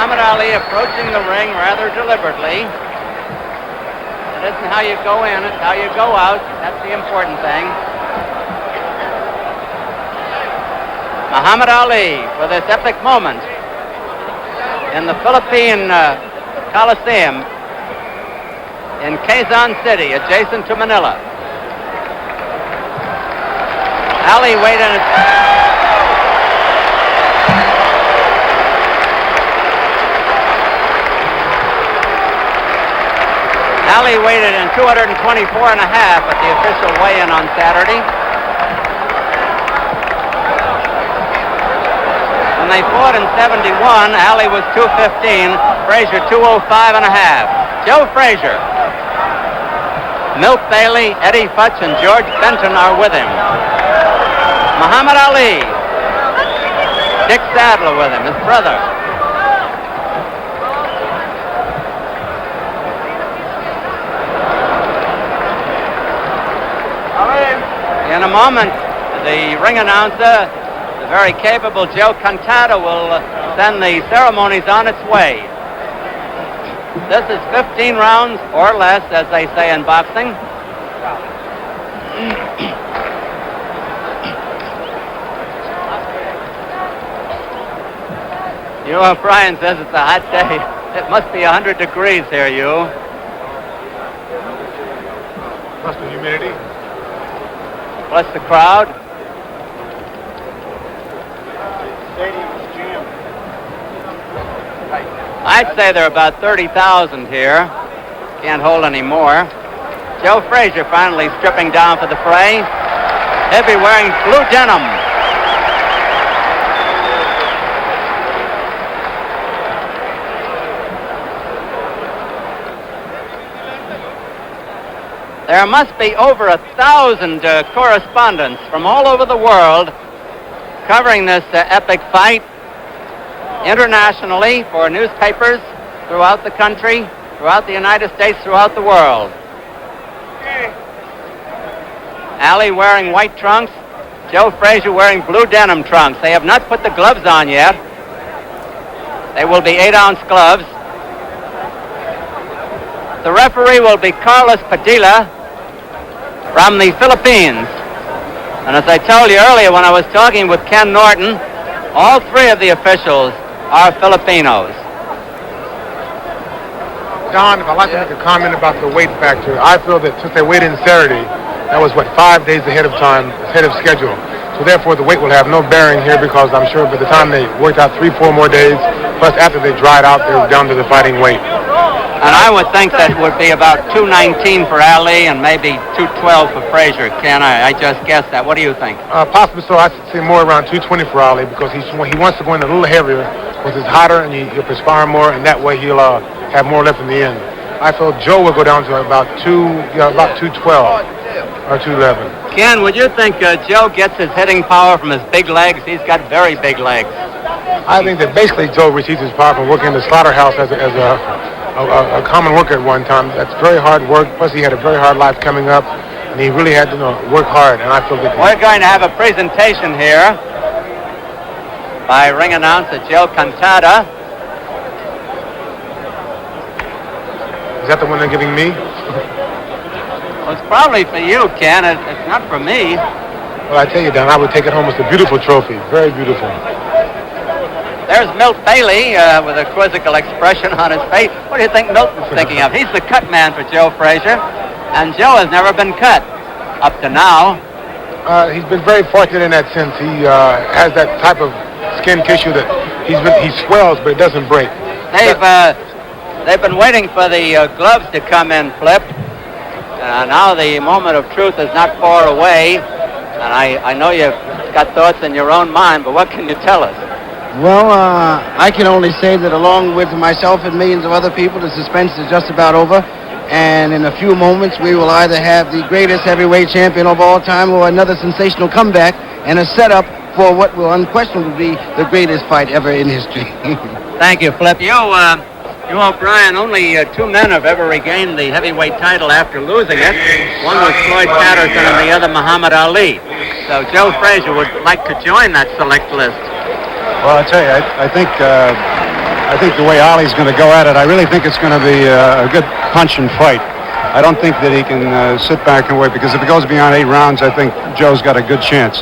Muhammad Ali approaching the ring rather deliberately. It isn't how you go in, it's how you go out. That's the important thing. Muhammad Ali for this epic moment in the Philippine Coliseum in Quezon City, adjacent to Manila. Ali waited. Ali waited in 224 and a half at the official weigh-in on Saturday. When they fought in 71, Ali was 215, Frazier 205 and a half. Joe Frazier, Milt Bailey, Eddie Futch, and George Benton are with him. Muhammad Ali, Dick Sadler with him, his brother. In a moment, the ring announcer, the very capable Joe Cantata, will send the ceremonies on its way. This is 15 rounds or less, as they say in boxing. You O'Brien says it's a hot day. It must be 100 degrees here, you. Plus the humidity. Plus the crowd. I'd say there are about 30,000 here. Can't hold any more. Joe Frazier finally stripping down for the fray. He'll be wearing blue denim. There must be over 1,000 correspondents from all over the world covering this epic fight internationally for newspapers throughout the country, throughout the United States, throughout the world. Ali wearing white trunks, Joe Frazier wearing blue denim trunks. They have not put the gloves on yet. They will be 8-ounce gloves. The referee will be Carlos Padilla from the Philippines. And as I told you earlier when I was talking with Ken Norton, all three of the officials are Filipinos. Don, if I'd like to make a comment about the weight factor, I feel that since they weighed in Saturday, that was, 5 days ahead of time, ahead of schedule. So therefore, the weight will have no bearing here because I'm sure by the time they worked out 3-4 more days, plus after they dried out, they were down to the fighting weight. And I would think that would be about 219 for Ali and maybe 212 for Frazier. Ken, I just guessed that. What do you think? Possibly so. I'd say more around 220 for Ali because he wants to go in a little heavier because it's hotter and he'll perspire more, and that way he'll have more left in the end. I feel Joe will go down to about 212 or 211. Ken, would you think Joe gets his hitting power from his big legs? He's got very big legs. I think that basically Joe receives his power from working in the slaughterhouse as a common worker at one time. That's very hard work. Plus, he had a very hard life coming up, and he really had to work hard. And I feel that we're going to have a presentation here by ring announcer Joe Cantata. Is that the one they're giving me? Well, it's probably for you, Ken. It's not for me. Well, I tell you, Don, I would take it home as a beautiful trophy. Very beautiful. There's Milt Bailey with a quizzical expression on his face. What do you think Milton's thinking of? He's the cut man for Joe Frazier, and Joe has never been cut up to now. He's been very fortunate in that sense. He has that type of skin tissue that he swells, but it doesn't break. They've been waiting for the gloves to come in, Flip. Now the moment of truth is not far away, and I know you've got thoughts in your own mind, but what can you tell us? Well, I can only say that along with myself and millions of other people, the suspense is just about over. And in a few moments, we will either have the greatest heavyweight champion of all time or another sensational comeback and a setup for what will unquestionably be the greatest fight ever in history. Thank you, Flip. You O'Brien, only two men have ever regained the heavyweight title after losing it. One was Floyd Patterson and the other Muhammad Ali. So Joe Frazier would like to join that select list. Well, I tell you, I I think the way Ali's going to go at it, I really think it's going to be a good punch and fight. I don't think that he can sit back and wait, because if it goes beyond 8 rounds, I think Joe's got a good chance.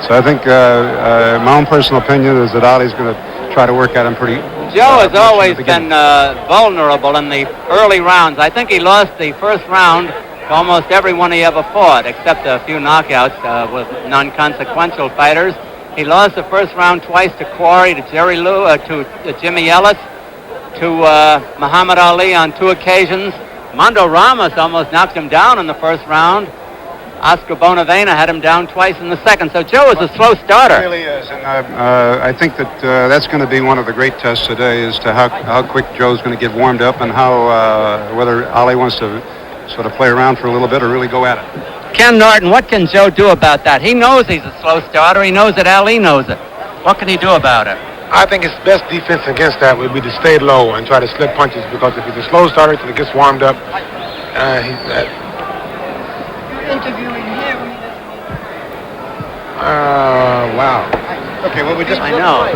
So I think my own personal opinion is that Ali's going to try to work at him pretty. Joe has always been vulnerable in the early rounds. I think he lost the first round to almost everyone he ever fought, except a few knockouts with non-consequential fighters. He lost the first round twice to Quarry, to Jerry Lou, to Jimmy Ellis, to Muhammad Ali on 2 occasions. Mondo Ramos almost knocked him down in the first round. Oscar Bonavena had him down twice in the second. So Joe is a slow starter. He really is. And I think that that's going to be one of the great tests today, as to how quick Joe's going to get warmed up, and how whether Ali wants to sort of play around for a little bit or really go at it. Ken Norton, what can Joe do about that? He knows he's a slow starter. He knows that Ali knows it. What can he do about it? I think his best defense against that would be to stay low and try to slip punches, because if he's a slow starter till he gets warmed up, Interviewing him. wow. Okay, well, we just... I know.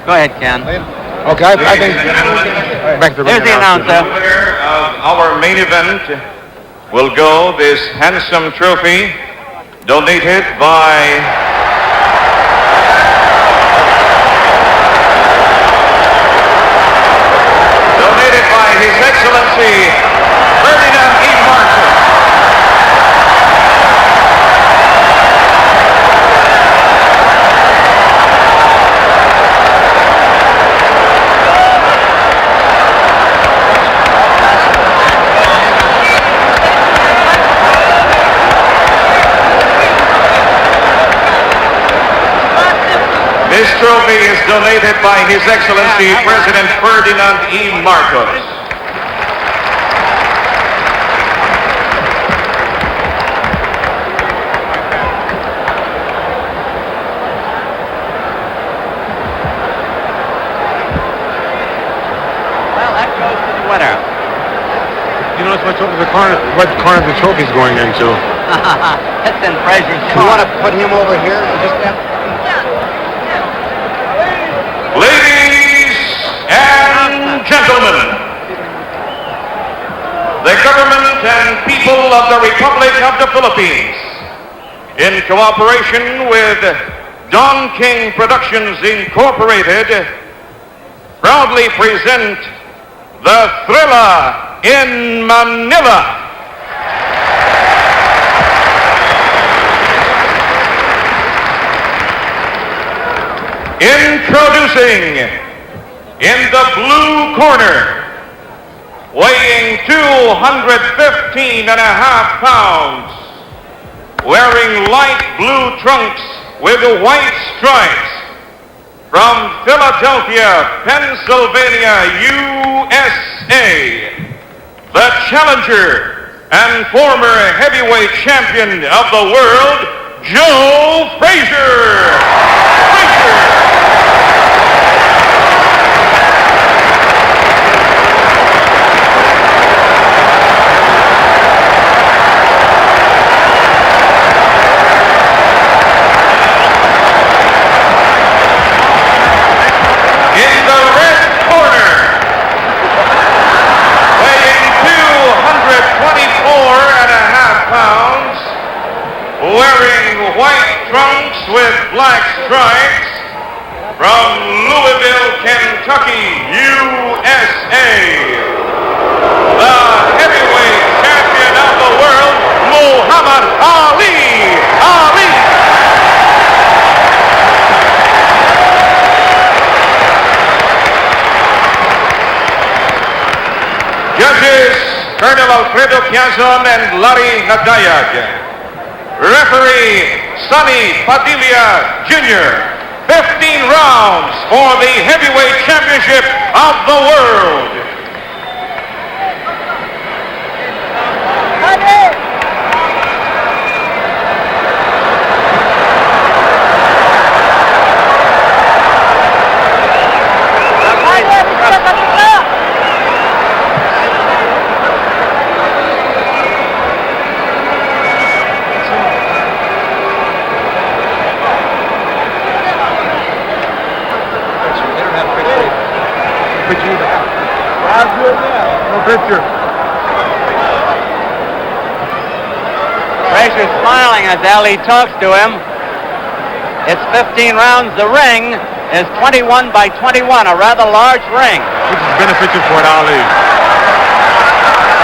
Go ahead, Ken. Okay, I think... Back to the There's the announcer. Winner of our main event will go this handsome trophy donated by His Excellency Ferdinand E. Marshall. This trophy is donated by His Excellency President Ferdinand E. Marcos. Well, that goes to the winner. You know, what corner the trophy's going into. That's in Frazier's You want corner. to put him over here and just that? Ladies and gentlemen, the government and people of the Republic of the Philippines, in cooperation with Don King Productions Incorporated, proudly present the Thrilla in Manila. Introducing, in the blue corner, weighing 215 and a half pounds, wearing light blue trunks with white stripes, from Philadelphia, Pennsylvania, USA, the challenger and former heavyweight champion of the world, Joe Frazier. Wearing white trunks with black stripes, from Louisville, Kentucky, USA, the heavyweight champion of the world, Muhammad Ali. Judges, Colonel Alfredo Piazon and Larry Nadayag. Referee, Sonny Padilla Jr. 15 rounds for the heavyweight championship of the world. picture either. No picture. Frazier smiling as Ali talks to him. It's 15 rounds. The ring is 21 by 21, a rather large ring. Which is beneficial for Ali.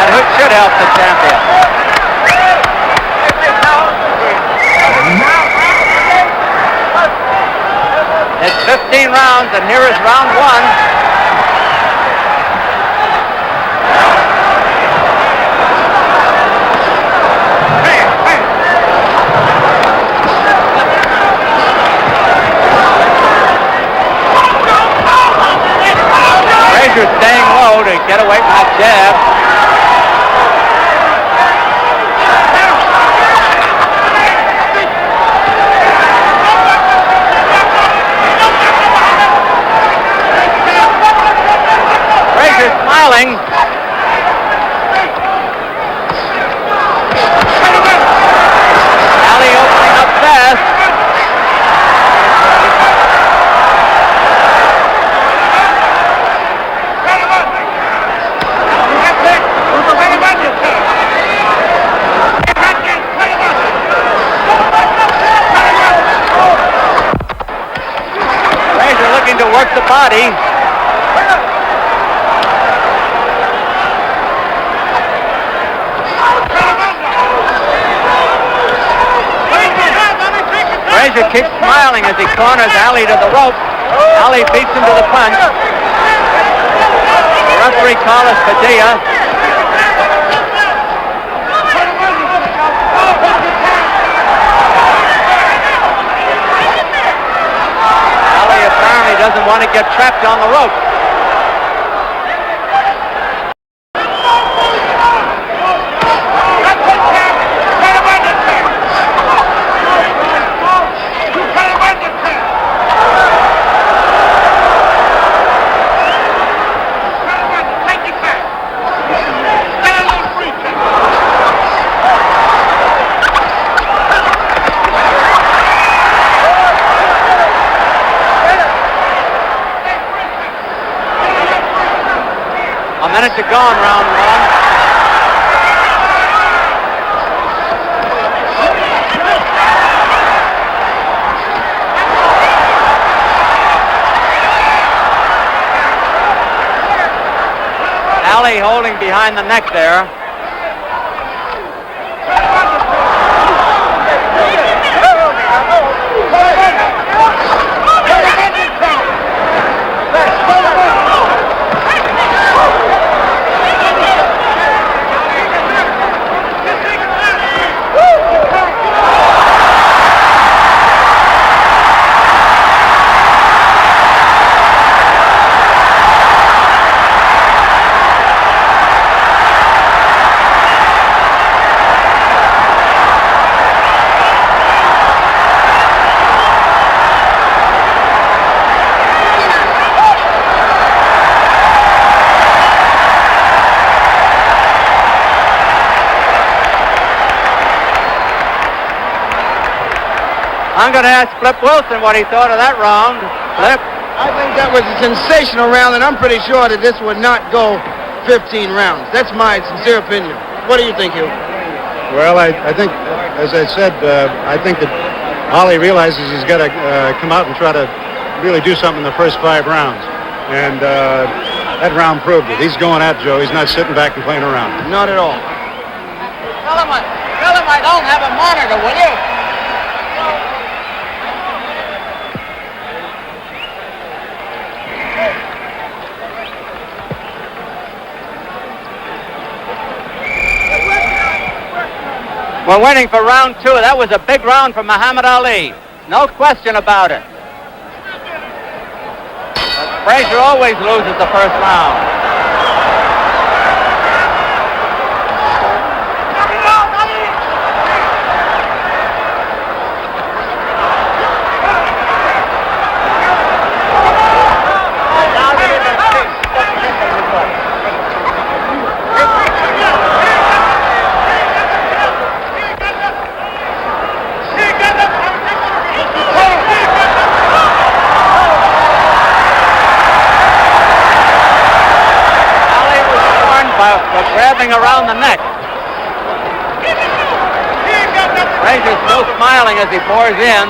And who should help the champion. It's 15 rounds, and here is round one. Frazier staying low to get away from that jab. Frazier smiling. Ali opening up fast. Frazier looking to work the body. Frazier keeps smiling as he corners Ali to the rope. Ali beats him to the punch. The referee call is Padilla. Ali apparently doesn't want to get trapped on the rope. A minute to go in round one. Ali holding behind the neck there. I'm going to ask Flip Wilson what he thought of that round. Flip? I think that was a sensational round, and I'm pretty sure that this would not go 15 rounds. That's my sincere opinion. What do you think, Hugh? Well, I think, as I said, I think that Ali realizes he's got to come out and try to really do something in the first 5 rounds. And that round proved it. He's going at Joe. He's not sitting back and playing around. Not at all. Tell him I don't have a monitor, will you? We're waiting for round 2. That was a big round for Muhammad Ali. No question about it. But Frazier always loses the first round. grabbing around the neck. Frazier's still smiling as he pours in.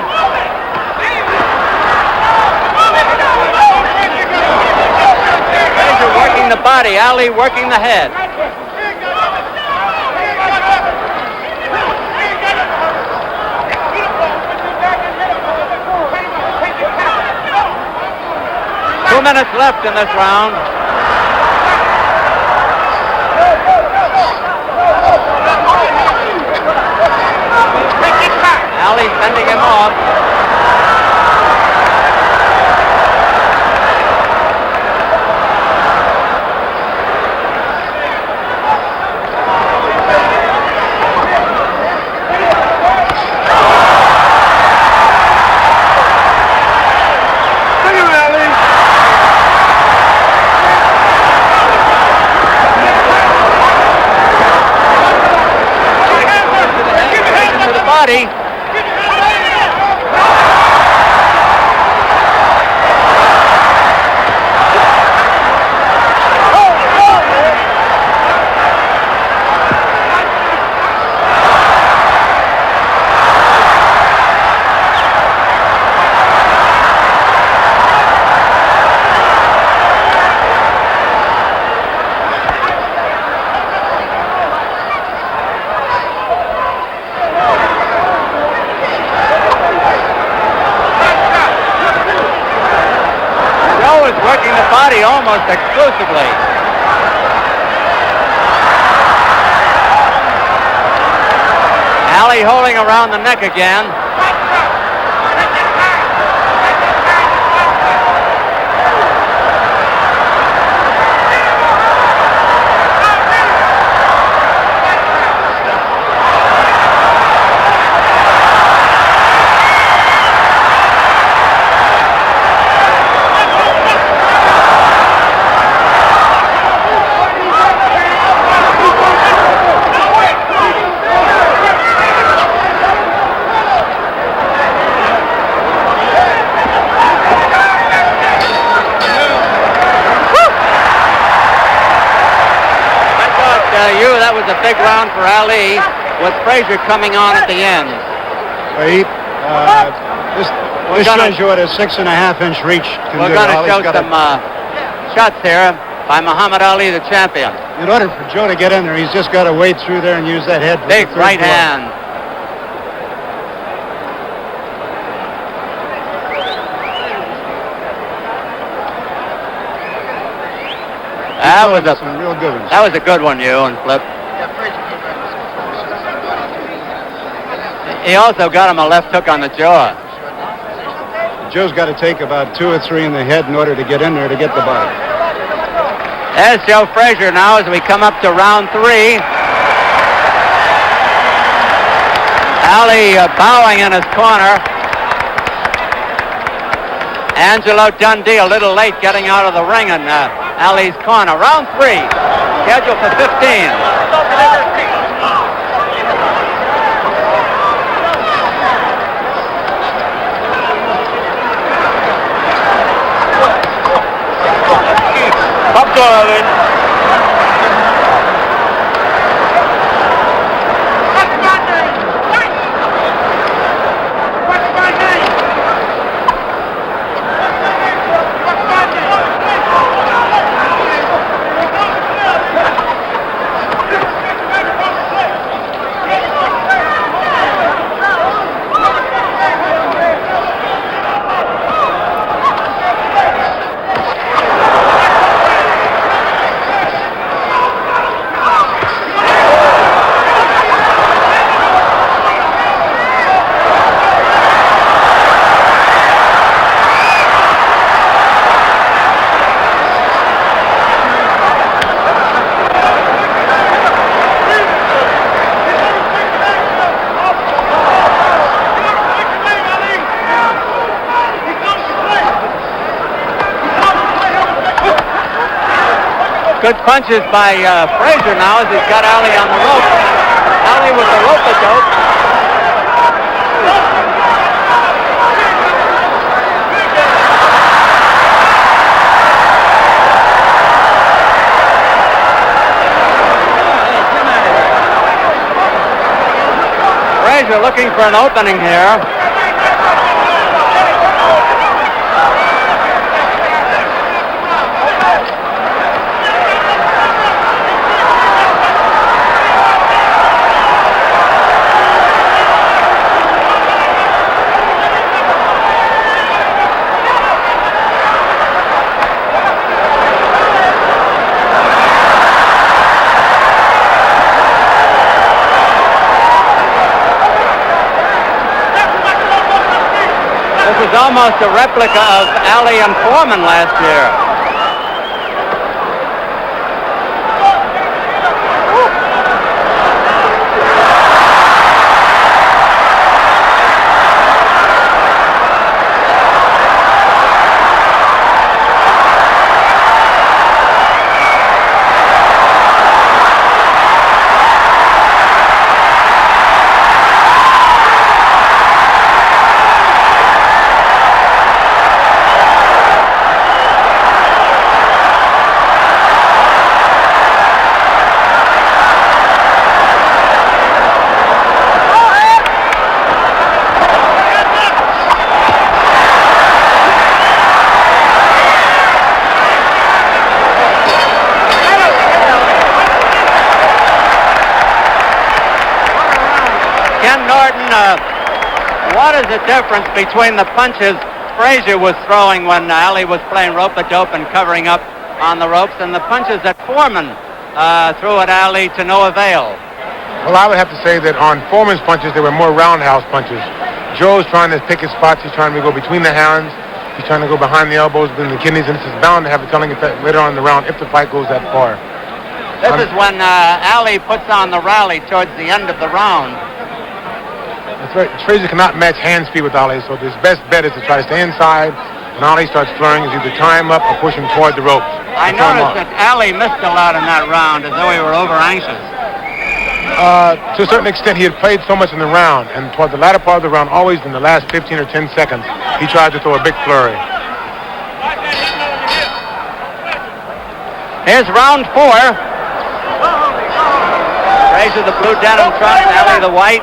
Frazier working the body, Ali working the head. Two minutes left in this round. Ali sending him off. Body. Working the body almost exclusively. Ali holding around the neck again. That was a big round for Ali, with Frazier coming on at the end. This shows you what a 6.5-inch reach can do. We're going to show some shots here by Muhammad Ali, the champion. In order for Joe to get in there, he's just got to wade through there and use that head. Big right hand. That was a good one, you and Flip. He also got him a left hook on the jaw. Joe's got to take about 2 or 3 in the head in order to get in there to get the body. There's Joe Frazier now as we come up to round 3. Ali bowing in his corner. Angelo Dundee a little late getting out of the ring in Ali's corner. Round 3, scheduled for 15. Up going. Good punches by Frazier now as he's got Ali on the rope. Ali with the rope-a-dope. Frazier looking for an opening here. This is almost a replica of Ali and Foreman last year. What is the difference between the punches Frazier was throwing when Ali was playing rope-a-dope and covering up on the ropes and the punches that Foreman threw at Ali to no avail? Well, I would have to say that on Foreman's punches, they were more roundhouse punches. Joe's trying to pick his spots. He's trying to go between the hands. He's trying to go behind the elbows, between the kidneys, and this is bound to have a telling effect later on in the round if the fight goes that far. This is when Ali puts on the rally towards the end of the round. That's right. Frazier cannot match hand speed with Ali, so his best bet is to try to stay inside. When Ali starts flurrying, is either tie him up or push him toward the ropes. I noticed that Ali missed a lot in that round as though he were over anxious. To a certain extent, he had played so much in the round, and toward the latter part of the round, always in the last 15 or 10 seconds, he tried to throw a big flurry. Here's round 4. Frazier the blue denim trunks, Ali the white.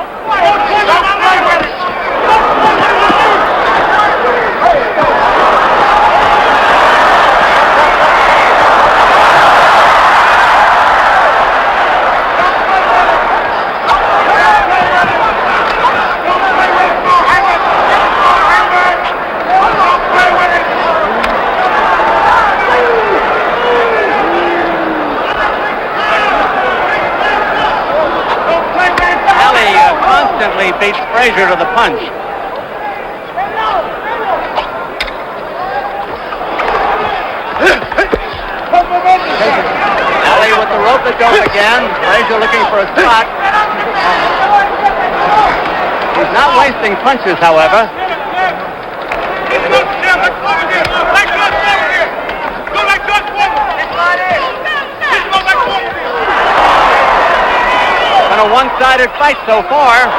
Beats Frazier to the punch. Ali with the rope-a-dope again. Frazier looking for a spot. He's not wasting punches, however. Been a one-sided fight so far.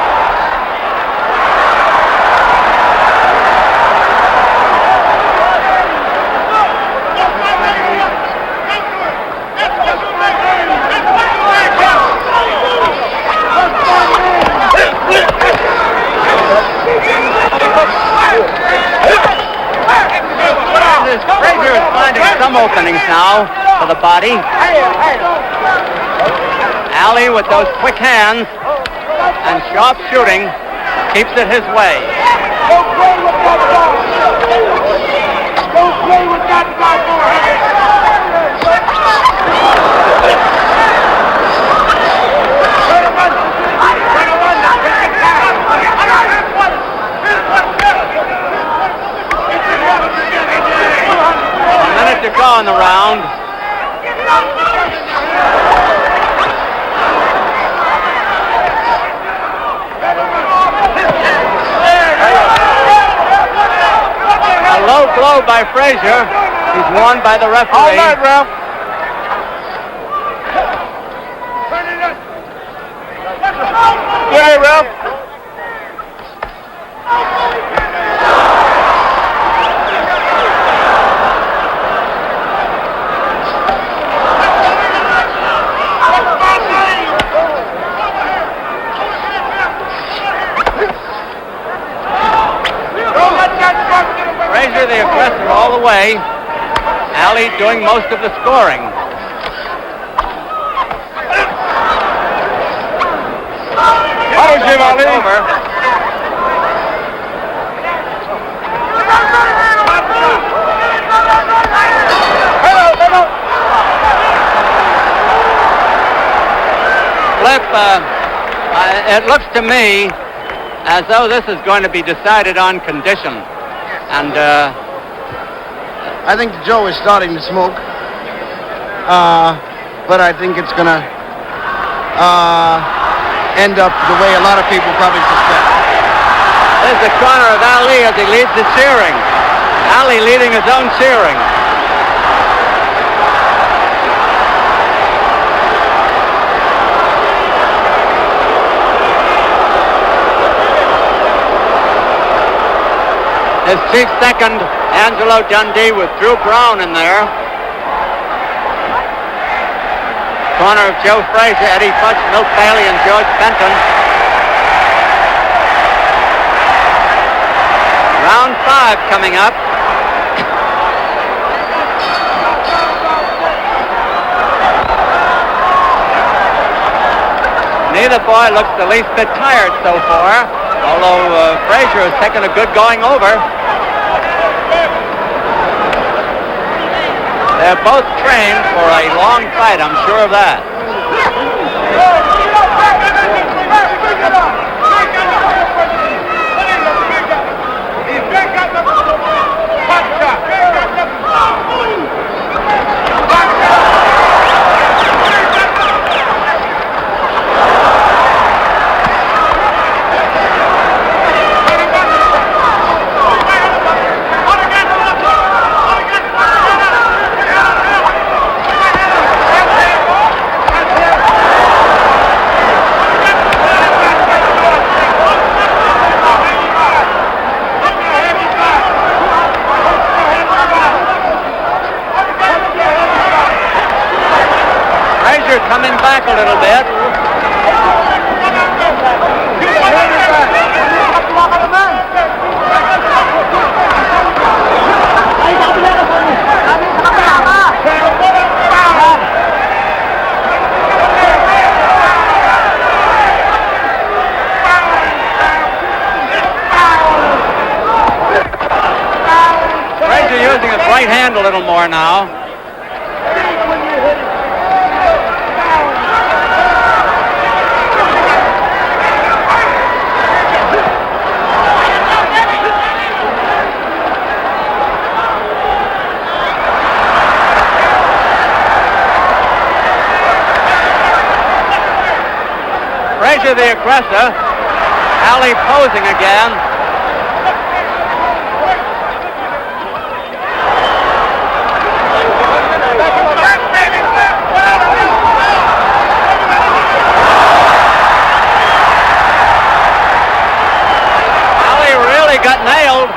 Frazier is finding some openings now for the body. Ali with those quick hands and sharp shooting keeps it his way. Don't play with that ball. Don't play with that A minute to go in the round. A low blow by Frazier. He's warned by the referee. All right, Ralph. Good night, Ralph. way. Ali doing most of the scoring. Ali. Over. Flip, it looks to me as though this is going to be decided on condition. And I think Joe is starting to smoke. But I think it's going to end up the way a lot of people probably suspect. there's the corner of Ali as he leads the cheering. Ali leading his own cheering. His chief second, Angelo Dundee, with Drew Brown in there. Corner of Joe Frazier, Eddie Futch, Milt Bailey, and George Benton. Round 5 coming up. Neither boy looks the least bit tired so far, although Frazier has taken a good going over. They're both trained for a long fight, I'm sure of that. Coming back a little bit. Frazier using his right hand a little more now. Frazier the aggressor, Ali posing again. Ali really got nailed.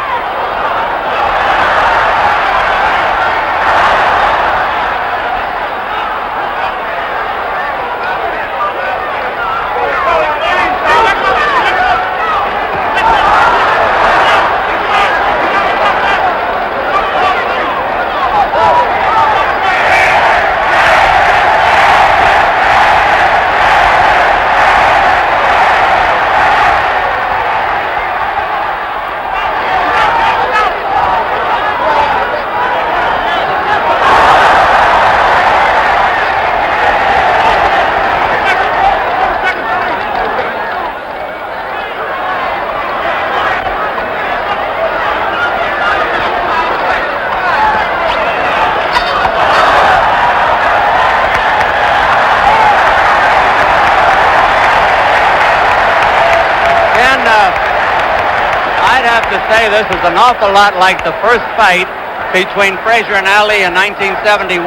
I'd have to say this is an awful lot like the first fight between Frazier and Ali in 1971,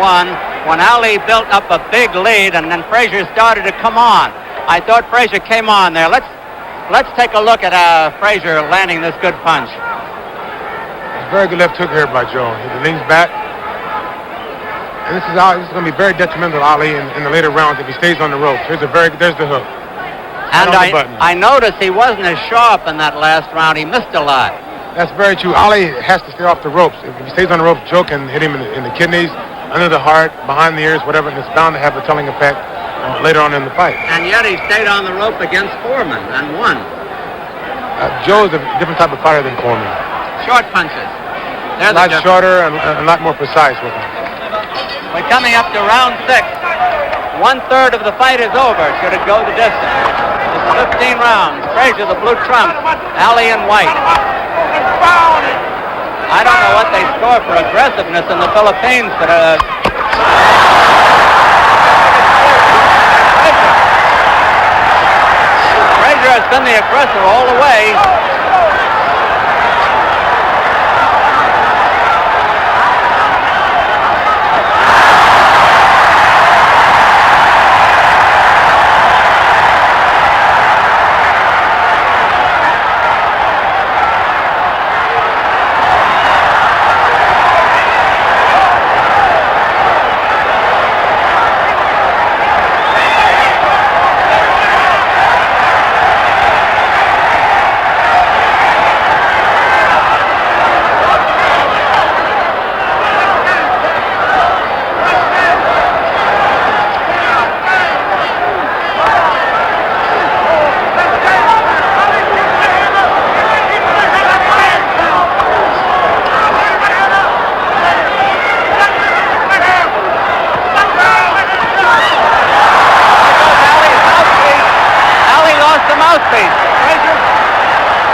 when Ali built up a big lead and then Frazier started to come on. I thought Frazier came on there. Let's take a look at Frazier landing this good punch. It's a very good left hook here by Joe. He leans back. And this is going to be very detrimental to Ali in the later rounds if he stays on the ropes. There's the hook. And I noticed he wasn't as sharp in that last round. He missed a lot. That's very true. Ali has to stay off the ropes. If he stays on the ropes, Joe can hit him in the kidneys, under the heart, behind the ears, whatever, and it's bound to have a telling effect later on in the fight. And yet he stayed on the rope against Foreman and won. Joe's a different type of fighter than Foreman. Short punches. A lot shorter and a lot more precise with him. We're coming up to round 6. 1/3 of the fight is over, should it go the distance. It's 15 rounds. Frazier, the blue trump. Ali in white. I don't know what they score for aggressiveness in the Philippines, but Frazier has been the aggressor all the way.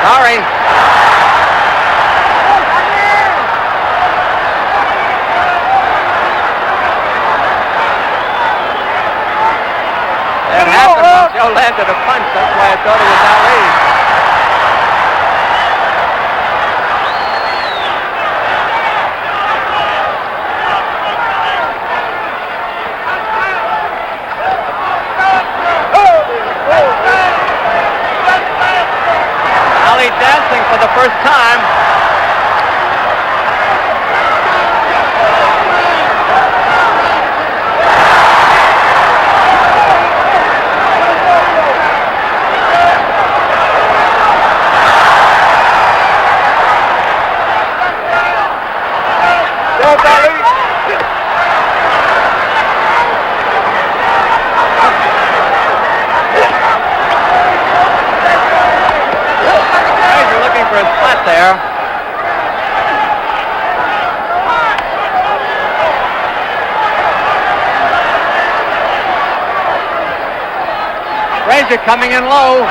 Sorry. It happened when Joe landed a punch. That's why I thought it was Ali. Dancing for the first time. There. Frazier coming in low.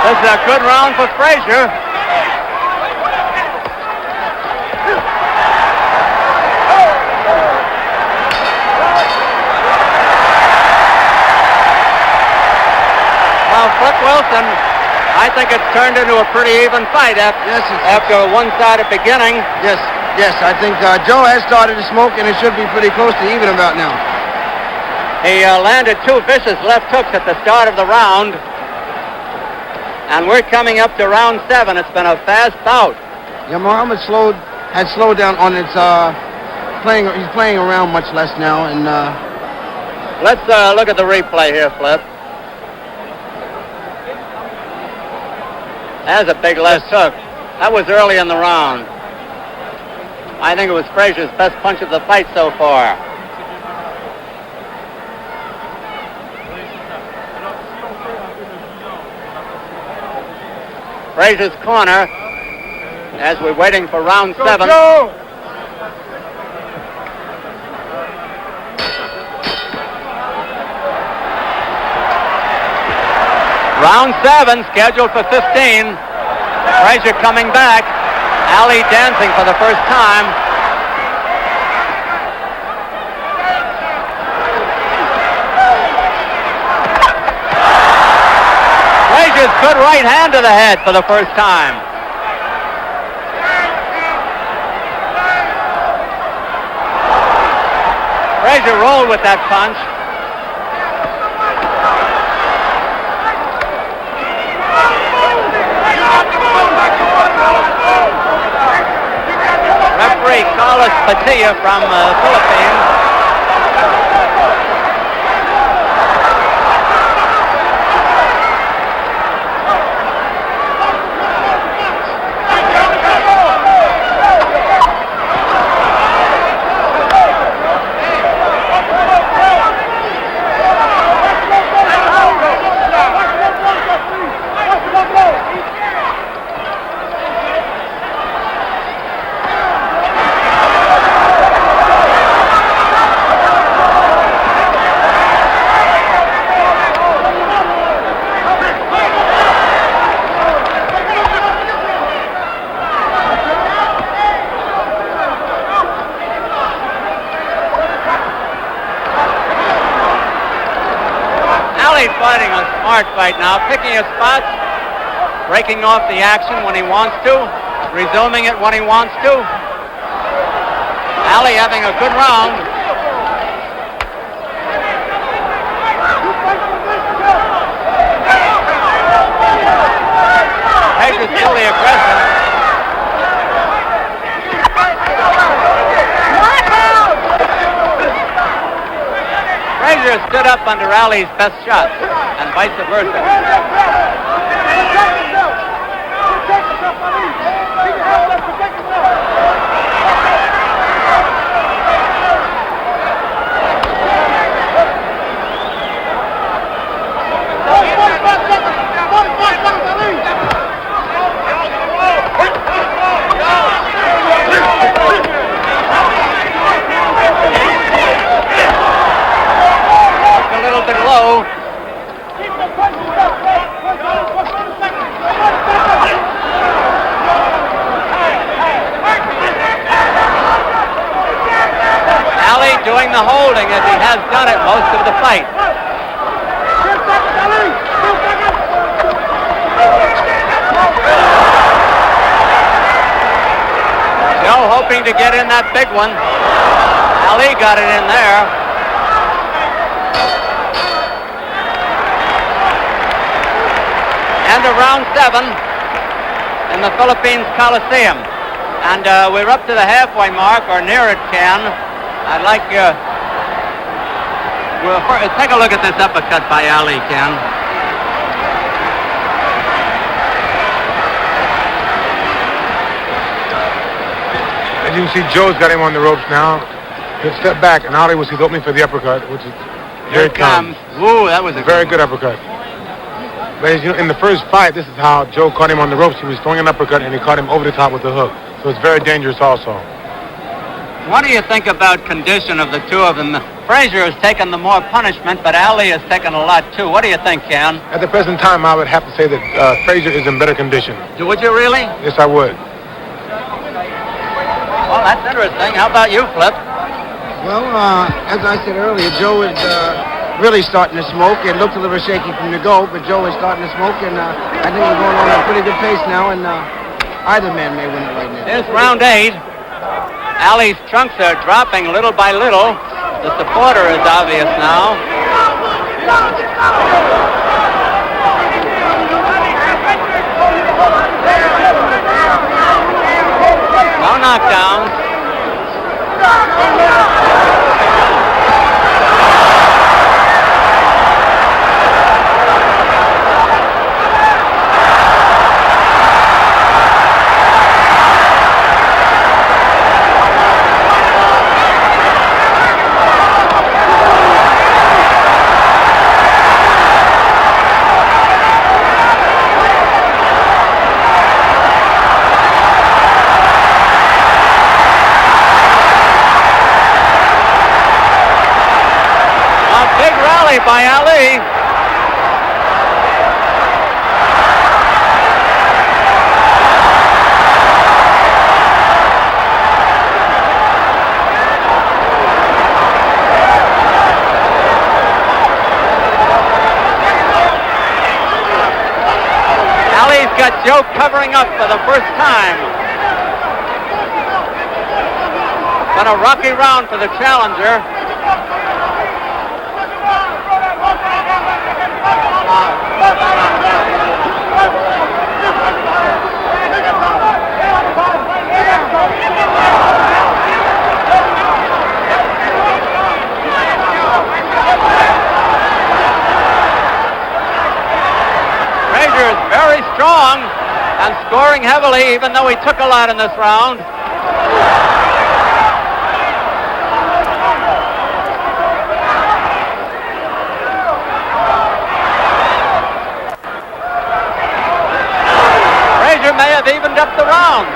This is a good round for Frazier. Flip Wilson, I think it's turned into a pretty even fight after a one-sided beginning. Yes, I think Joe has started to smoke, and it should be pretty close to even about now. He landed 2 vicious left hooks at the start of the round, and we're coming up to round 7. It's been a fast bout. Yeah, Muhammad had slowed down on its playing. He's playing around much less now, and let's look at the replay here, Flip. That's a big left hook. That was early in the round. I think it was Frazier's best punch of the fight so far. Frazier's corner as we're waiting for round 7. Round 7, scheduled for 15. Frazier coming back. Ali dancing for the first time. Frazier's good right hand to the head for the first time. Frazier rolled with that punch. referee, Carlos Patilla from Philippines. Fighting a smart fight now, picking his spots, breaking off the action when he wants to, resuming it when he wants to. Ali having a good round. Frazier's still the aggressor. Frazier stood up under Ali's best shots, and vice versa. Low. Ali doing the holding as he has done it most of the fight. Joe hoping to get in that big one. Ali got it in there. End of round 7 in the Philippines Coliseum. And we're up to the halfway mark, or near it, Ken. I'd like take a look at this uppercut by Ali, Ken. As you can see, Joe's got him on the ropes now. He'll step back, and Ali was his opening for the uppercut, which is here it comes. Ooh, that was a very good uppercut. But as you know, in the first fight, this is how Joe caught him on the ropes. He was throwing an uppercut, and he caught him over the top with the hook. So it's very dangerous also. What do you think about condition of the two of them? Frazier has taken the more punishment, but Ali has taken a lot too. What do you think, Ken? At the present time, I would have to say that Frazier is in better condition. Would you really? Yes, I would. Well, that's interesting. How about you, Flip? Well, as I said earlier, Joe is really starting to smoke. It looked a little shaky from the go, but Joe is starting to smoke, and I think we're going on at a pretty good pace now, and either man may win it right now. Here's round 8. Ali's trunks are dropping little by little. The supporter is obvious now. No knockdowns. By Ali. Ali's got Joe covering up for the first time. Been a rocky round for the challenger. strong and scoring heavily, even though he took a lot in this round. Frazier may have evened up the round.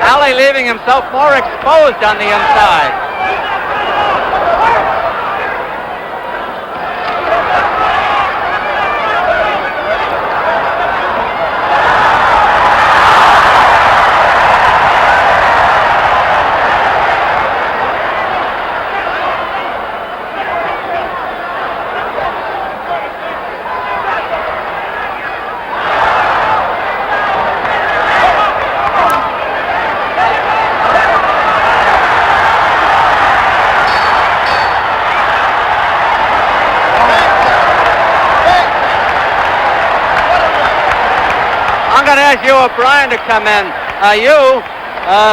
Ali leaving himself more exposed on the inside. I'm going to ask you, O'Brien, to come in.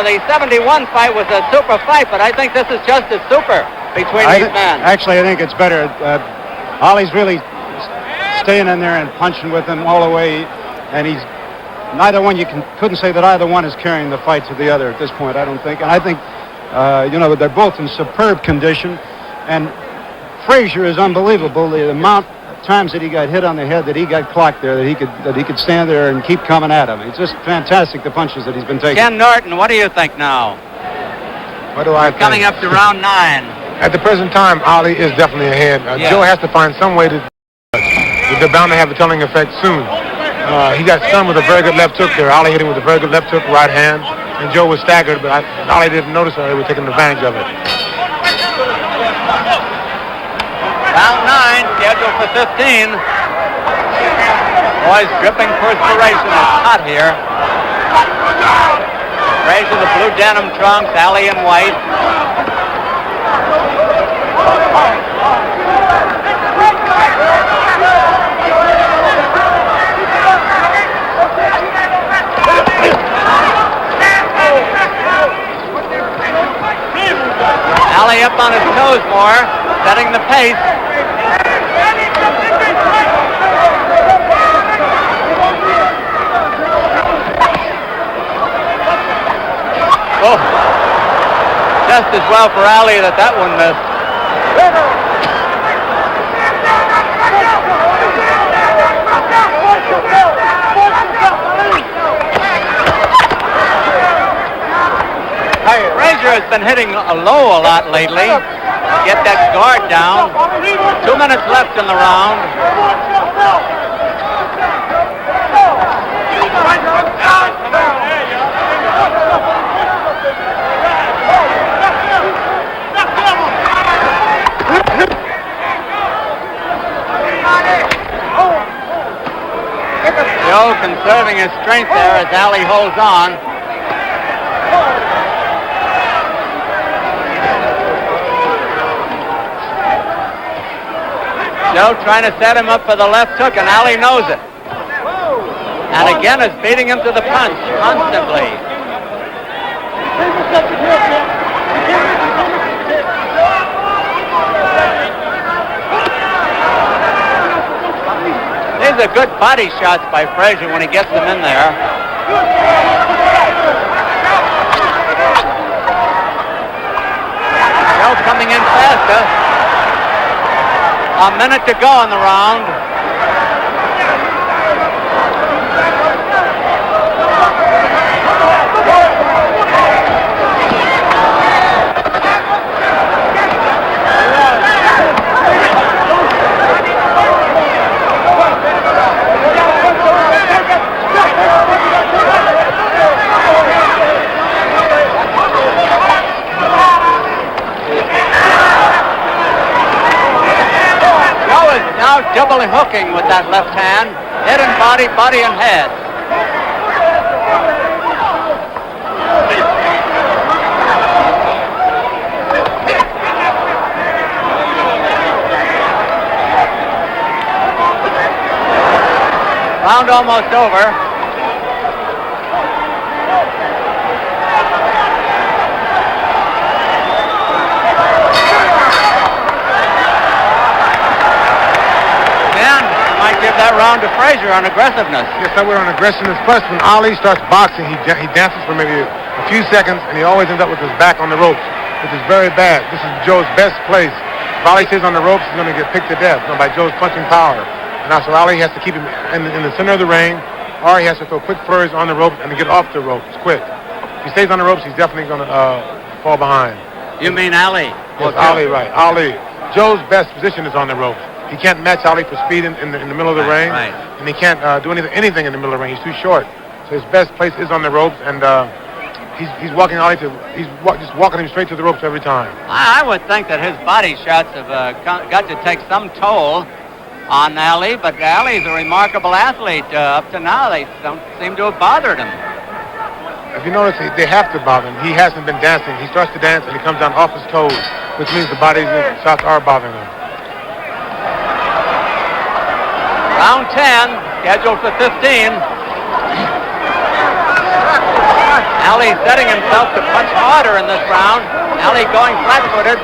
The 71 fight was a super fight, but I think this is just as super between these men. Actually, I think it's better. Ali's really staying in there and punching with him all the way, and he's neither one. Couldn't say that either one is carrying the fight to the other at this point. I don't think, and I think they're both in superb condition, and Frazier is unbelievable. The amount times that he got hit on the head, that he got clocked there, that he could stand there and keep coming at him. It's just fantastic, the punches that he's been taking. Ken Norton, what do you think now? What do I think? Coming up to round 9. At the present time, Ali is definitely ahead. Joe has to find some way to. They're bound to have a telling effect soon. He got stunned with a very good left hook there. Ali hit him with a very good left hook, right hand, and Joe was staggered, but Ali didn't notice that. He was taking advantage of it. Round 9, scheduled for 15. Boys dripping perspiration. It's hot here. Frazier, the blue denim trunks, Ali in white. Ali up on his toes more, setting the pace. Oh, just as well for Ali that one missed. Frazier has been hitting low a lot lately. Get that guard down. 2 minutes left in the round. Joe conserving his strength there as Ali holds on. Joe trying to set him up for the left hook, and Ali knows it. And again is beating him to the punch constantly. These are good body shots by Frazier when he gets them in there. Joe coming in faster. A minute to go in the round. Doubly hooking with that left hand, head and body, body and head. almost over. Give that round to Frazier on aggressiveness. Yes, I would on aggressiveness. Plus, when Ali starts boxing, he dances for maybe a few seconds, and he always ends up with his back on the ropes, which is very bad. This is Joe's best place. If Ali stays on the ropes, he's going to get picked to death by Joe's punching power. And now, so Ali has to keep him in the center of the ring, or he has to throw quick flurries on the ropes and to get off the ropes quick. If he stays on the ropes, he's definitely going to fall behind. You mean Ali? Yes, Ali, right. Ali. Joe's best position is on the ropes. He can't match Ali for speed in the middle of the ring, and he can't do anything in the middle of the ring. He's too short. So his best place is on the ropes, and he's walking Ali just walking him straight to the ropes every time. I would think that his body shots have got to take some toll on Ali, but Ali's a remarkable athlete. Up to now, they don't seem to have bothered him. If you notice, they have to bother him. He hasn't been dancing. He starts to dance, and he comes down off his toes, which means the body's shots are bothering him. Round 10, scheduled for 15. Ali setting himself to punch harder in this round. Ali going flat-footed.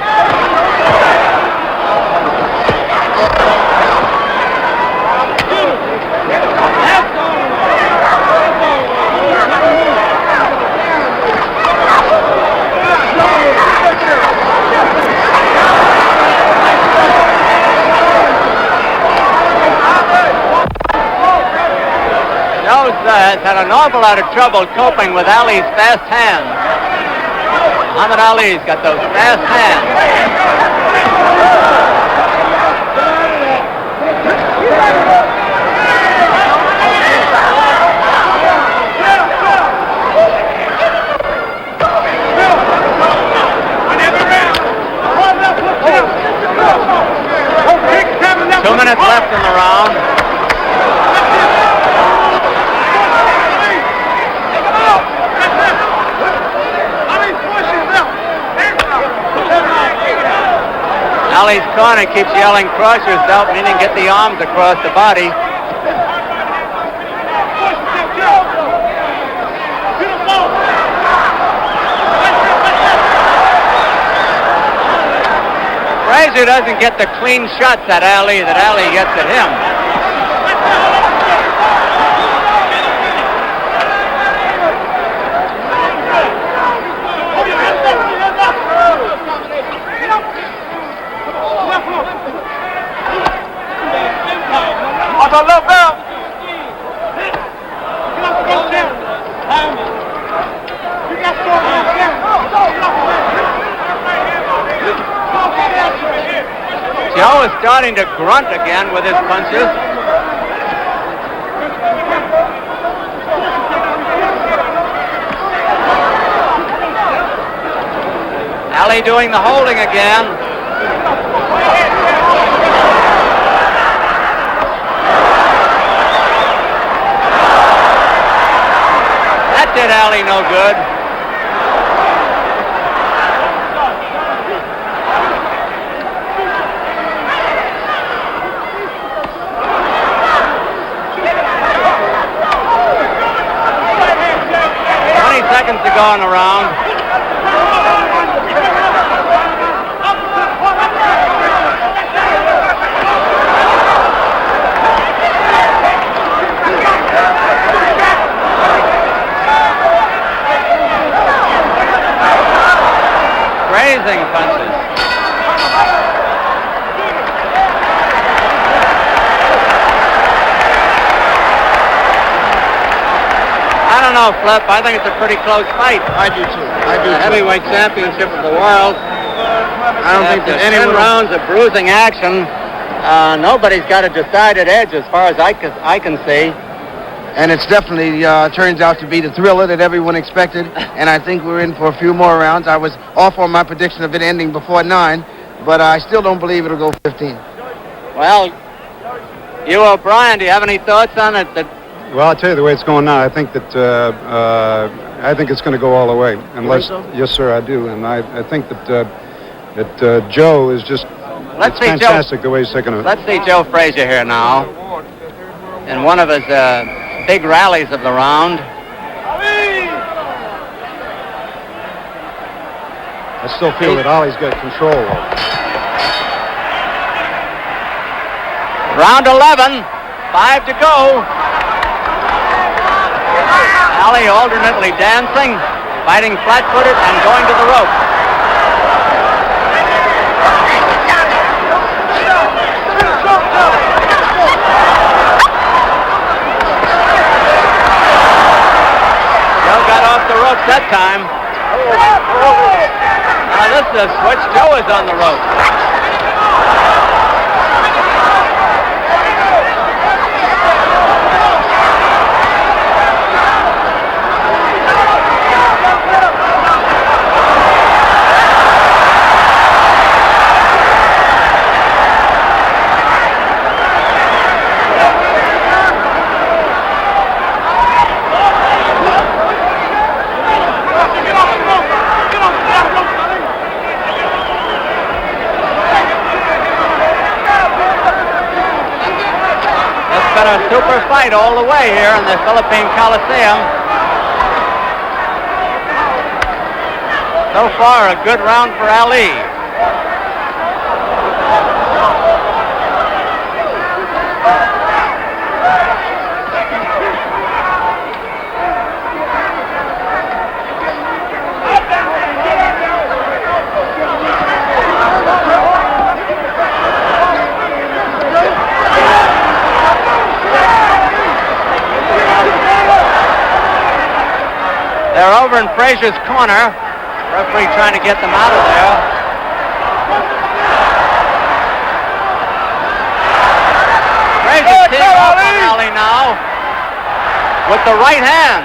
'Joe has had an awful lot of trouble coping with Ali's fast hands. Muhammad Ali's got those fast hands. 2 minutes left in the round. Ali's corner keeps yelling, cross yourself, meaning get the arms across the body. Frazier doesn't get the clean shots at Ali that Ali gets at him. Joe is starting to grunt again with his punches. Ali doing the holding again. That did Ali no good. Seconds to go in the round. Grazing punches. I don't know, Flip. I think it's a pretty close fight. I do too. The heavyweight championship of the world. I don't think that After 10 rounds of bruising action, nobody's got a decided edge as far as I can see. And it's definitely turns out to be the thriller that everyone expected. And I think we're in for a few more rounds. I was off on my prediction of it ending before 9, but I still don't believe it'll go 15. Well, you, O'Brien, do you have any thoughts on it? Well, I'll tell you the way it's going now. I think that I think it's going to go all the way. Unless, so? Yes, sir, I do. And I think that Joe is just Let's see fantastic the way he's taking it. Let's see Joe Frazier here now. And one of his big rallies of the round. I still feel that Ali's got control of it. Round 11, 5 to go. Ali alternately dancing, fighting flat-footed, and going to the rope. Joe got off the ropes that time. Now this is a switch. Joe is on the rope. A super fight all the way here in the Philippine Coliseum. So far, a good round for Ali. They're over in Frazier's corner. Referee trying to get them out of there. Frazier teeing off on Ali now with the right hand.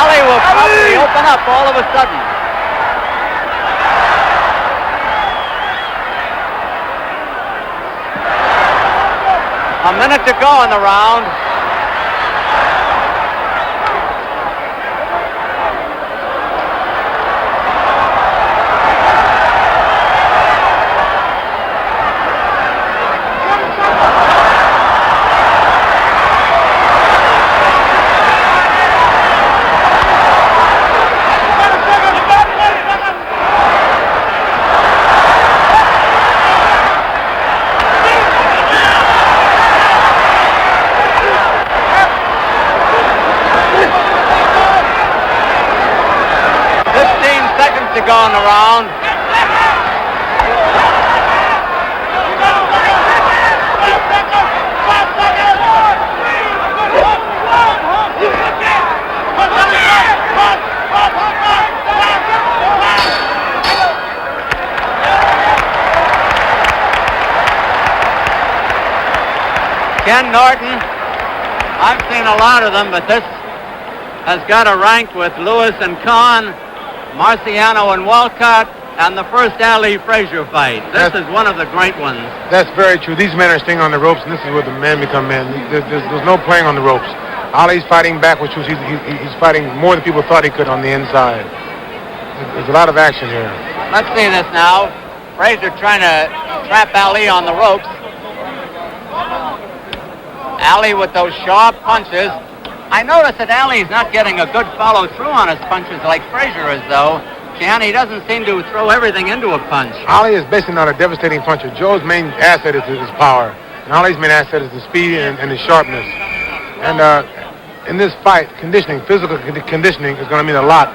Ali will probably open up all of a sudden. A minute to go in the round. To go on the round. Ken Norton, I've seen a lot of them, but this has got a rank with Lewis and Kahn, Marciano and Walcott, and the first Ali Frazier fight. This is one of the great ones. That's very true. These men are staying on the ropes, and this is where the men become men. There's no playing on the ropes. Ali's fighting back, which was he's fighting more than people thought he could on the inside. There's a lot of action here. Let's see this now. Frazier trying to trap Ali on the ropes. Ali with those sharp punches. I notice that Ali's not getting a good follow-through on his punches like Frazier is, though. Ken, he doesn't seem to throw everything into a punch. Ali is basically not a devastating puncher. Joe's main asset is his power. And Ali's main asset is his speed and his sharpness. And in this fight, physical conditioning is going to mean a lot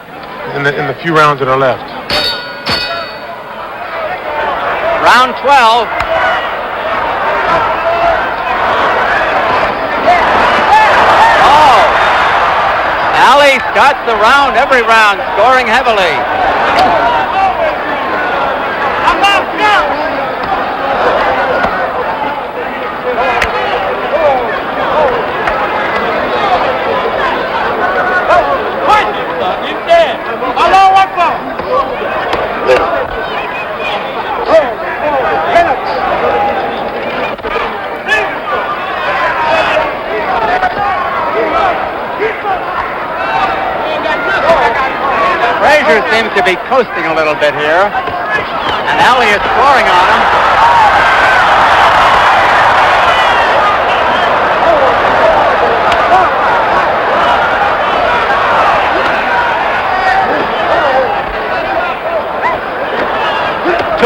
in the few rounds that are left. Round 12. Ali starts the round, every round, scoring heavily. Frazier seems to be coasting a little bit here, and Ali is scoring on him.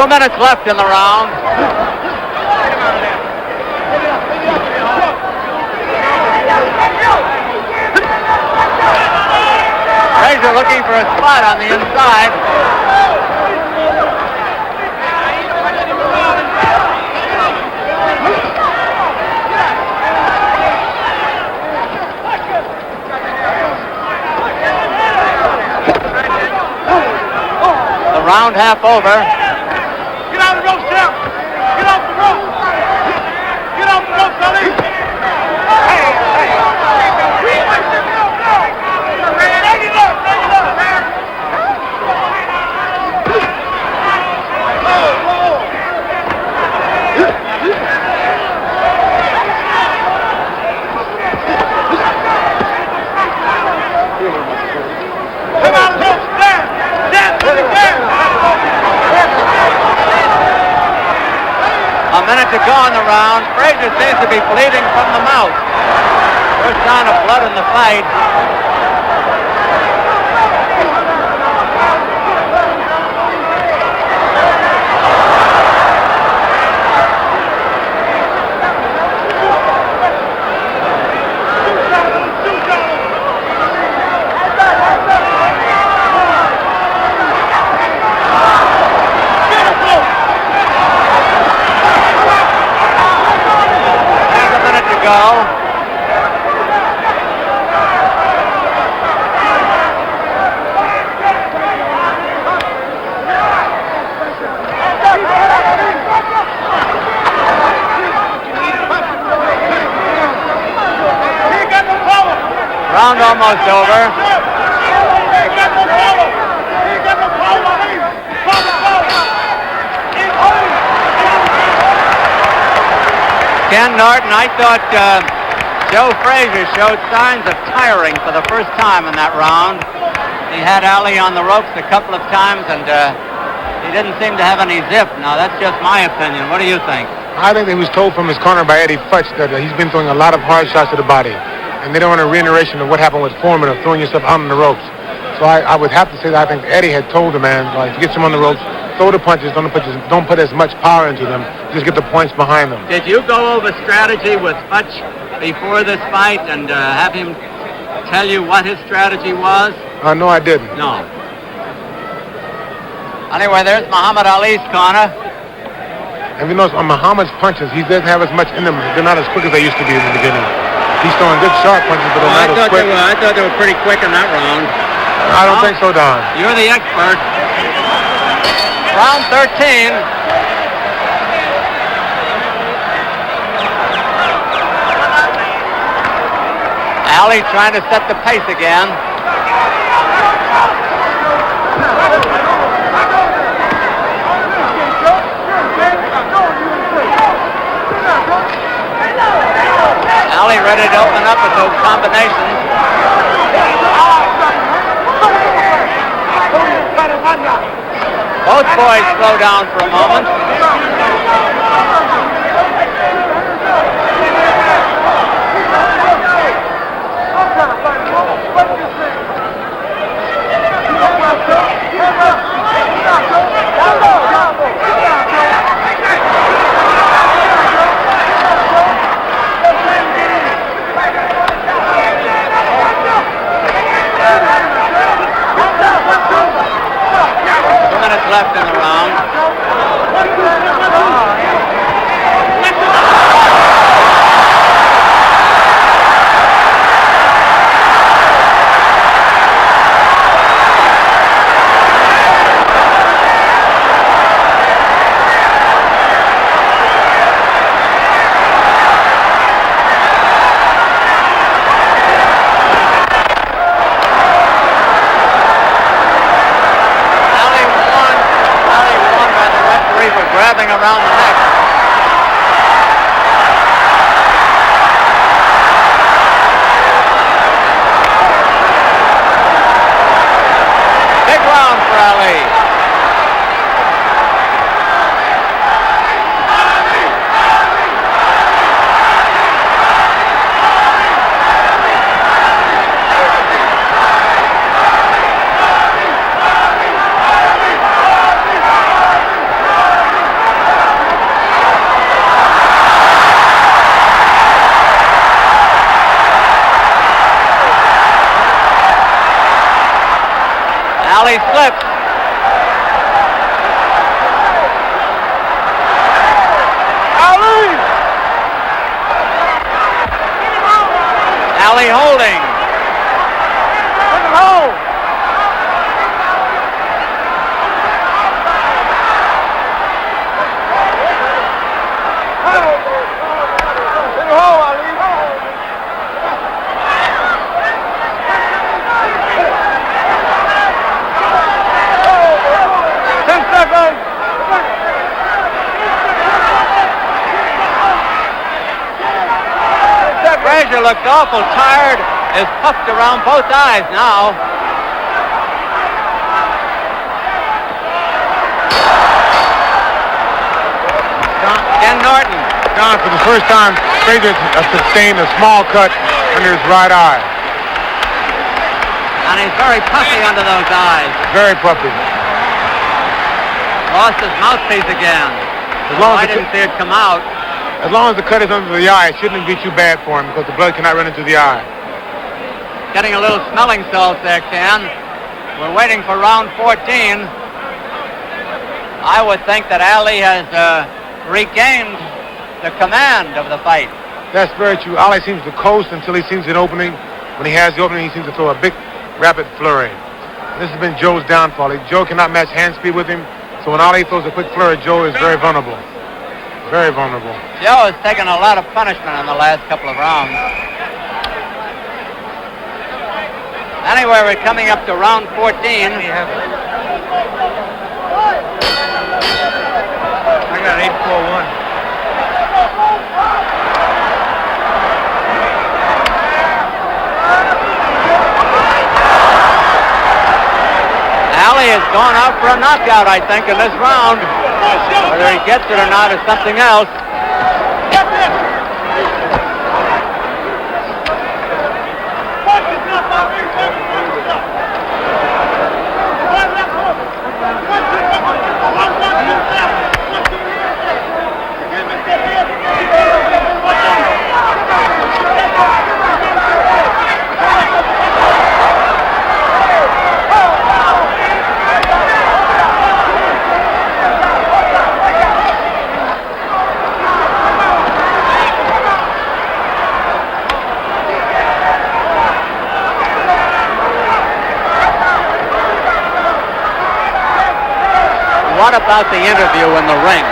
2 minutes left in the round. Frazier looking for a spot on the inside. The round half over. Get out of the rope, Sam! Get off the rope! Get off the rope, Sonny! Hey! Come out of the rope! Stand! A minute to go in the round. Frazier seems to be bleeding from the mouth. First sign of blood in the fight. Round almost over. Ken Norton, I thought Joe Frazier showed signs of tiring for the first time in that round. He had Ali on the ropes a couple of times, and he didn't seem to have any zip. Now, that's just my opinion. What do you think? I think that he was told from his corner by Eddie Futch that he's been throwing a lot of hard shots to the body. And they don't want a reiteration of what happened with Foreman of throwing yourself out on the ropes. So I would have to say that I think Eddie had told the man, like, get him on the ropes, throw the punches, don't put as much power into them, just get the points behind them. Did you go over strategy with Futch before this fight and have him tell you what his strategy was? No, I didn't. No. Anyway, there's Muhammad Ali's corner. And you notice on Muhammad's punches, he doesn't have as much in them. They're not as quick as they used to be in the beginning. He's throwing good sharp punches, but they're not as quick. I thought they were pretty quick in that round. I don't think so, Don. You're the expert. Round 13. Ali trying to set the pace again. Ali ready to open up with those combinations. Both boys slow down for a moment. Left in the round. Grabbing around the neck. Big round for Ali. Ali slips. Ali holding. Frazier looked awful tired, is puffed around both eyes now. Ken Norton. Don, for the first time, Frazier sustained a small cut under his right eye. And he's very puffy under those eyes. Very puffy. Lost his mouthpiece again. I didn't see it come out. As long as the cut is under the eye, it shouldn't be too bad for him because the blood cannot run into the eye. Getting a little smelling salts there, Ken. We're waiting for round 14. I would think that Ali has regained the command of the fight. That's very true. Ali seems to coast until he sees an opening. When he has the opening, he seems to throw a big, rapid flurry. This has been Joe's downfall. Joe cannot match hand speed with him, so when Ali throws a quick flurry, Joe is very vulnerable. Very vulnerable. Joe has taken a lot of punishment in the last couple of rounds. Anyway, we're coming up to round 14. I got an 8-4-1. Ali has gone out for a knockout, I think, in this round. Whether he gets it or not is something else. What about the interview in the ring?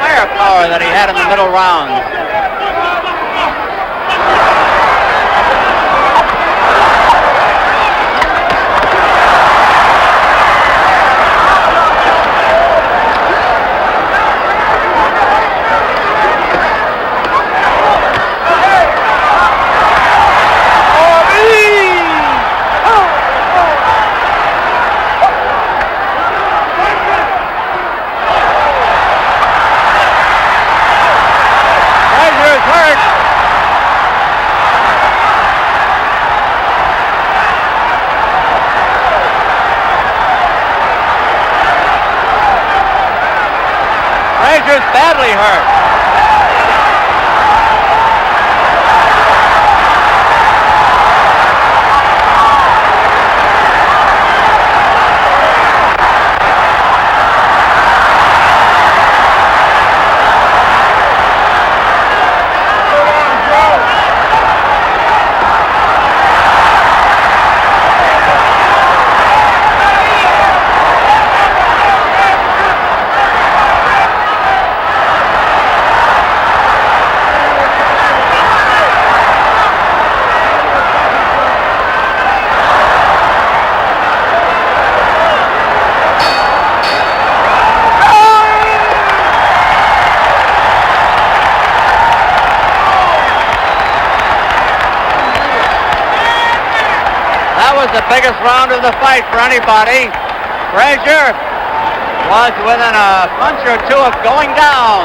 Firepower that he had in the middle rounds. Frazier's badly hurt. was the biggest round of the fight for anybody. Frazier was within a punch or two of going down.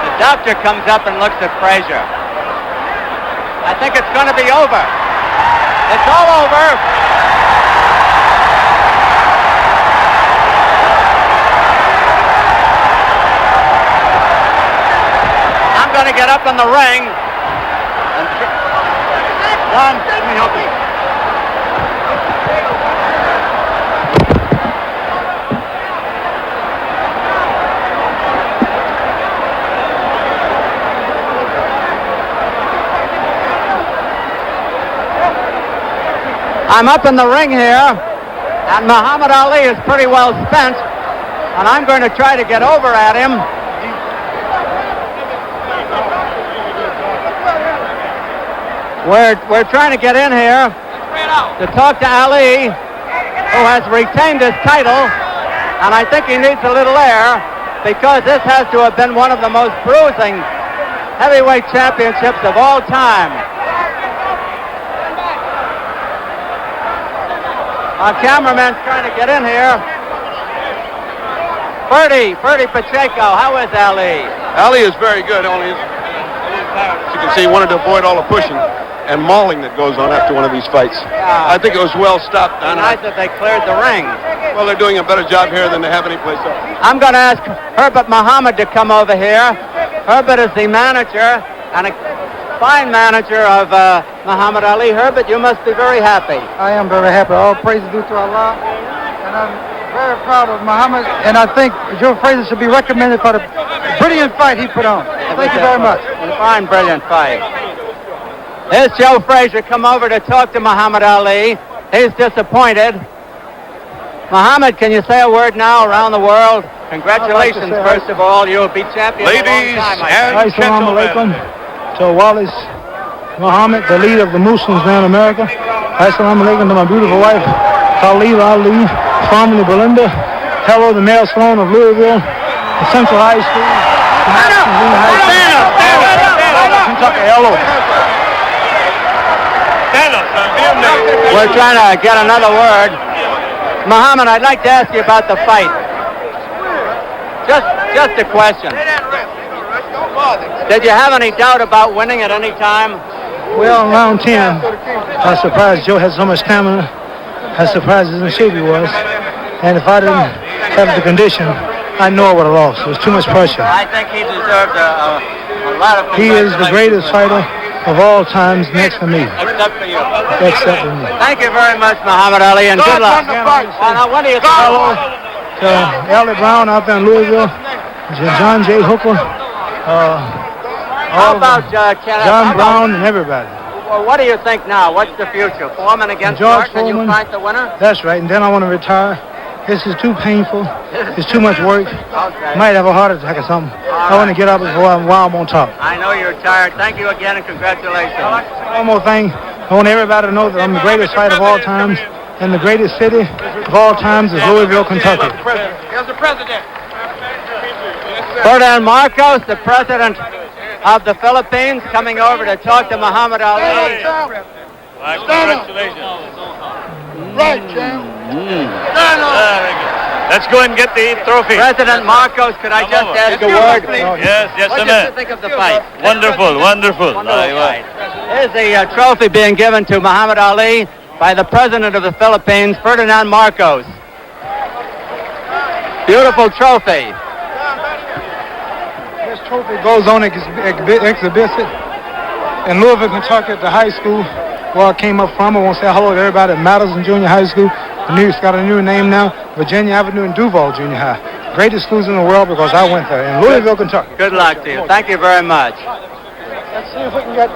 The doctor comes up and looks at Frazier. I think it's going to be over. It's all over. I'm going to get up in the ring. John, let me help you. I'm up in the ring here, and Muhammad Ali is pretty well spent, and I'm going to try to get over at him. We're trying to get in here to talk to Ali, who has retained his title, and I think he needs a little air because this has to have been one of the most bruising heavyweight championships of all time. Our cameraman's trying to get in here. Bertie Pacheco, how is Ali? Ali is very good, only as you can see, he wanted to avoid all the pushing and mauling that goes on after one of these fights. Yeah. I think it was well stopped. Nice that they cleared the ring. Well, they're doing a better job here than they have anyplace else. I'm going to ask Herbert Muhammad to come over here. Herbert is the manager and a fine manager of Muhammad Ali. Herbert, you must be very happy. I am very happy. All praise is due to Allah. And I'm very proud of Muhammad. And I think Joe Frazier should be recommended for the brilliant fight he put on. Thank you very much. A fine, brilliant fight. Here's Joe Frazier come over to talk to Muhammad Ali. He's disappointed. Muhammad, can you say a word now around the world? Congratulations, first of all. You'll be champion Ladies a long time. and Assalamu alaikum gentlemen, to Wallace Muhammad, the leader of the Muslims now in America. Assalamu alaikum to my beautiful wife, Khalil Ali, formerly Belinda. Hello, the Mayor Sloan of Louisville, the Central High School. Kentucky, hello. We're trying to get another word. Muhammad, I'd like to ask you about the fight. Just a question. Did you have any doubt about winning at any time? Well, in round 10, I was surprised Joe had so much stamina. I was surprised as in shape he was. And if I didn't have the condition, I know I would have lost. It was too much pressure. I think he deserved a lot of He is the greatest fighter of all times next to me. Except for you. Except for me. Thank you very much, Muhammad Ali, and good luck. Now, what do you think? Hello to Ellie Brown out there in Louisville, John J. Hooker, How about Kenneth? John Brown and everybody. Well, what do you think now? What's the future? Foreman against George Martin, and you Foreman. fight the winner? That's right, and then I want to retire. This is too painful. It's too much work. Okay. Might have a heart attack or something. I want to get up while I'm on top. I know you're tired. Thank you again, and congratulations. One more thing. I want everybody to know that I'm the greatest fighter of all times, and the greatest city of all times is Louisville, Kentucky. Here's the president. Ferdinand Marcos, the president of the Philippines, coming over to talk to Muhammad Ali. congratulations. Right, champ. Let's go and get the trophy. President Marcos, could I just ask a word? Yes, What did you think of the fight? Wonderful. Wonderful fight. Here's the trophy being given to Muhammad Ali by the president of the Philippines, Ferdinand Marcos. Beautiful trophy. This trophy goes on exhibition in Louisville, Kentucky at the high school where I came up from. I want to say hello to everybody at Madison Junior High School. It's got a new name now, Virginia Avenue and Duval Junior High. Greatest schools in the world because I went there in Louisville, Kentucky. Good luck to you. Thank you very much. Let's see if we can get...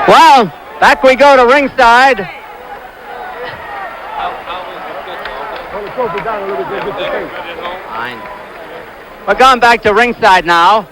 Well, back we go to ringside. Fine. We're going back to ringside now.